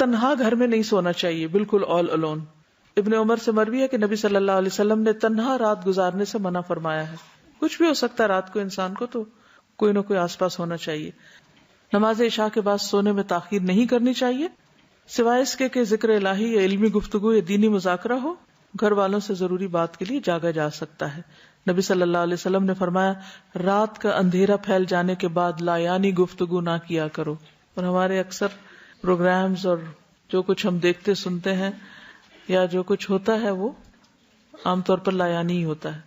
تنہا گھر میں نہیں سونا چاہیے، بالکل آل الون. ابن عمر سے مروی ہے کہ نبی صلی اللہ علیہ وسلم نے تنہا رات گزارنے سے منع فرمایا ہے. کچھ بھی ہو سکتا ہے رات کو انسان کو، تو کوئی نہ کوئی آس پاس ہونا چاہیے. نماز عشاء کے بعد سونے میں تاخیر نہیں کرنی چاہیے سوائے اس کے کہ ذکر الہی یا علمی گفتگو یا دینی مذاکرہ ہو. گھر والوں سے ضروری بات کے لیے جاگا جا سکتا ہے. نبی صلی اللہ علیہ وسلم نے فرمایا رات کا اندھیرا پھیل جانے کے بعد لایانی گفتگو نہ کیا کرو. اور ہمارے اکثر پروگرامز اور جو کچھ ہم دیکھتے سنتے ہیں یا جو کچھ ہوتا ہے وہ عام طور پر لایانی ہی ہوتا ہے.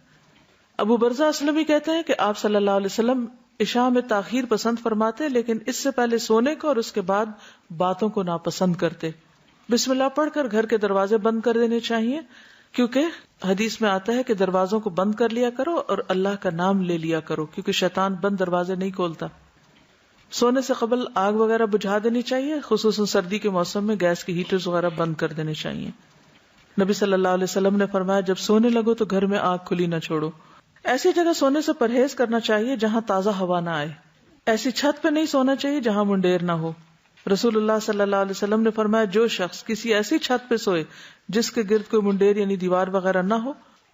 ابو برزہ اسلمی کہتے ہیں کہ آپ صلی اللہ علیہ وسلم عشاء میں تاخیر پسند فرماتے لیکن اس سے پہلے سونے کو اور اس کے بعد باتوں کو ناپسند کرتے. بسم اللہ پڑھ کر گھر کے دروازے بند کر دینے چاہیے کیونکہ حدیث میں آتا ہے کہ دروازوں کو بند کر لیا کرو اور اللہ کا نام لے لیا کرو کیونکہ شیطان بند دروازے نہیں کھولتا. سونے سے قبل آگ وغیرہ بجھا دینی چاہیے، خصوصاً سردی کے موسم میں گیس کے ہیٹرز وغیرہ بند کر دینے چاہیے. نبی صلی اللہ علیہ وسلم نے فرمایا جب سونے لگو تو گھر میں آگ کھلی نہ چھوڑو. ایسی جگہ سونے سے پرہیز کرنا چاہیے جہاں تازہ ہوا نہ آئے. ایسی چھت پہ نہیں سونا چاہیے جہاں منڈیر نہ ہو. رسول اللہ صلی اللہ علیہ وسلم نے فرمایا جو شخص کسی ایسی چھت پہ سوئے جس کے گرد کوئی منڈیر یعنی دیوار وغیرہ نہ ہو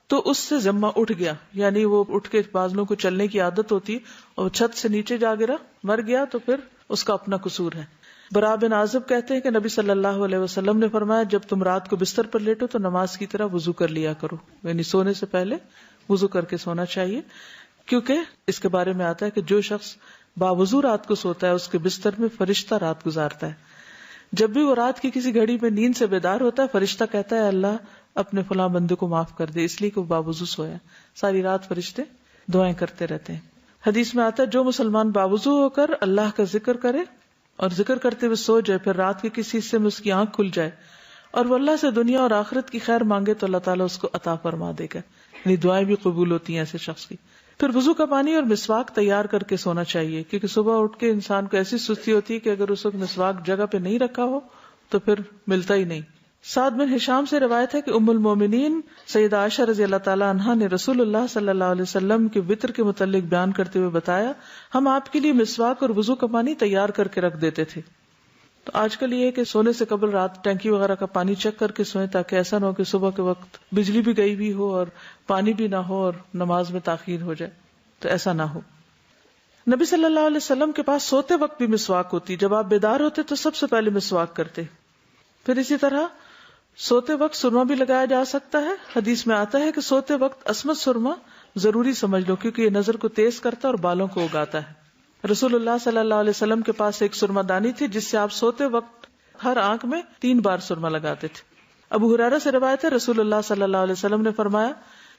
تو اس سے ذمہ اٹھ گیا، یعنی وہ اٹھ کے بازلوں کو چلنے کی عادت ہوتی ہے اور چھت سے نیچے جا گرا مر گیا تو پھر اس کا اپنا قصور ہے. برا بن عازب کہتے ہیں کہ نبی صلی اللہ علیہ وسلم نے فرمایا جب تم رات کو بستر پر لیٹو تو نماز کی طرح وضو کر لیا کرو، یعنی سونے سے پہلے وضو کر کے سونا چاہیے کیونکہ اس کے بارے میں آتا ہے کہ جو شخص باوضو رات کو سوتا ہے اس کے بستر میں فرشتہ رات گزارتا ہے. جب بھی وہ رات کی کسی گھڑی میں نیند سے بیدار ہوتا ہے فرشتہ کہتا ہے اللہ اپنے فلاں بندے کو معاف کر دے، اس لیے کہ وہ باوضو سویا. ساری رات فرشتے دعائیں کرتے رہتے ہیں. حدیث میں آتا ہے جو مسلمان باوضو ہو کر اللہ کا ذکر کرے اور ذکر کرتے ہوئے سو جائے پھر رات کے کسی حصے میں اس کی آنکھ کھل جائے اور وہ اللہ سے دنیا اور آخرت کی خیر مانگے تو اللہ تعالیٰ اس کو عطا فرما دے گا، یعنی دعائیں بھی قبول ہوتی ہیں ایسے شخص کی. پھر وضو کا پانی اور مسواک تیار کر کے سونا چاہیے کیونکہ صبح اٹھ کے انسان کو ایسی سستی ہوتی ہے کہ اگر اس وقت مسواک جگہ پہ نہیں رکھا ہو تو پھر ملتا ہی نہیں. سعد بن ہشام سے روایت ہے کہ ام المومنین سیدہ عائشہ رضی اللہ تعالی عنہا نے رسول اللہ صلی اللہ علیہ وسلم کے وطر کے متعلق بیان کرتے ہوئے بتایا ہم آپ کے لیے مسواک اور وضو کا پانی تیار کر کے رکھ دیتے تھے. تو آج کل یہ ہے کہ سونے سے قبل رات ٹینکی وغیرہ کا پانی چیک کر کے سوئیں تاکہ ایسا نہ ہو کہ صبح کے وقت بجلی بھی گئی بھی ہو اور پانی بھی نہ ہو اور نماز میں تاخیر ہو جائے، تو ایسا نہ ہو. نبی صلی اللہ علیہ وسلم کے پاس سوتے وقت بھی مسواک ہوتی، جب آپ بیدار ہوتے تو سب سے پہلے مسواک کرتے. پھر اسی طرح سوتے وقت سرما بھی لگایا جا سکتا ہے. حدیث میں آتا ہے کہ سوتے وقت عصمت سرما ضروری سمجھ لو کیونکہ یہ نظر کو تیز کرتا ہے اور بالوں کو اگاتا ہے. رسول اللہ صلی اللہ علیہ وسلم کے پاس ایک سرما دانی تھی جس سے آپ سوتے وقت ہر آنکھ میں 3 بار سرما لگاتے تھے. ابو ہریرہ سے روایت ہے رسول اللہ صلی اللہ علیہ وسلم نے فرمایا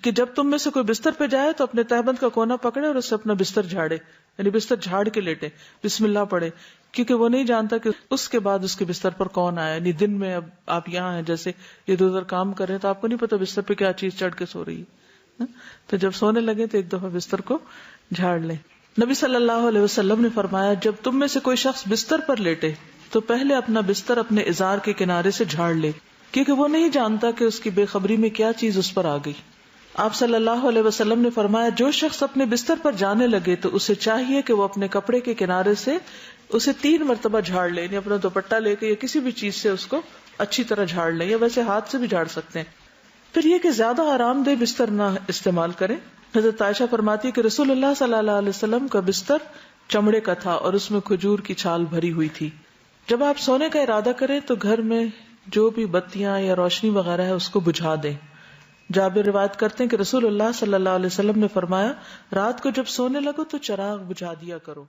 کہ جب تم میں سے کوئی بستر پہ جائے تو اپنے تہبند کا کونا پکڑے اور اس سے اپنا بستر جھاڑے، یعنی بستر جھاڑ کے لیٹے، بسم اللہ پڑھے، کیونکہ وہ نہیں جانتا کہ اس کے بعد اس کے بستر پر کون آیا. یعنی دن میں اب آپ یہاں ہیں جیسے ادھر ادھر کام کر رہے ہیں تو آپ کو نہیں پتا بستر پہ کیا چیز چڑھ کے سو رہی ہے، تو جب سونے لگے تو ایک دفعہ بستر کو جھاڑ لیں. نبی صلی اللہ علیہ وسلم نے فرمایا جب تم میں سے کوئی شخص بستر پر لیٹے تو پہلے اپنا بستر اپنے ازار کے کنارے سے جھاڑ لے کیونکہ وہ نہیں جانتا کہ اس کی بے خبری میں کیا چیز اس پر آ گئی. آپ صلی اللہ علیہ وسلم نے فرمایا جو شخص اپنے بستر پر جانے لگے تو اسے چاہیے کہ وہ اپنے کپڑے کے کنارے سے اسے 3 مرتبہ جھاڑ لے، یعنی اپنا دوپٹہ لے کے یا کسی بھی چیز سے اس کو اچھی طرح جھاڑ لیں، یا ویسے ہاتھ سے بھی جھاڑ سکتے ہیں. پھر یہ کہ زیادہ آرام دہ بستر نہ استعمال کریں. حضرت عائشہ فرماتی ہے کہ رسول اللہ صلی اللہ علیہ وسلم کا بستر چمڑے کا تھا اور اس میں کھجور کی چھال بھری ہوئی تھی. جب آپ سونے کا ارادہ کریں تو گھر میں جو بھی بتیاں یا روشنی وغیرہ ہے اس کو بجھا دیں. جابر روایت کرتے ہیں کہ رسول اللہ صلی اللہ علیہ وسلم نے فرمایا رات کو جب سونے لگو تو چراغ بجھا دیا کرو.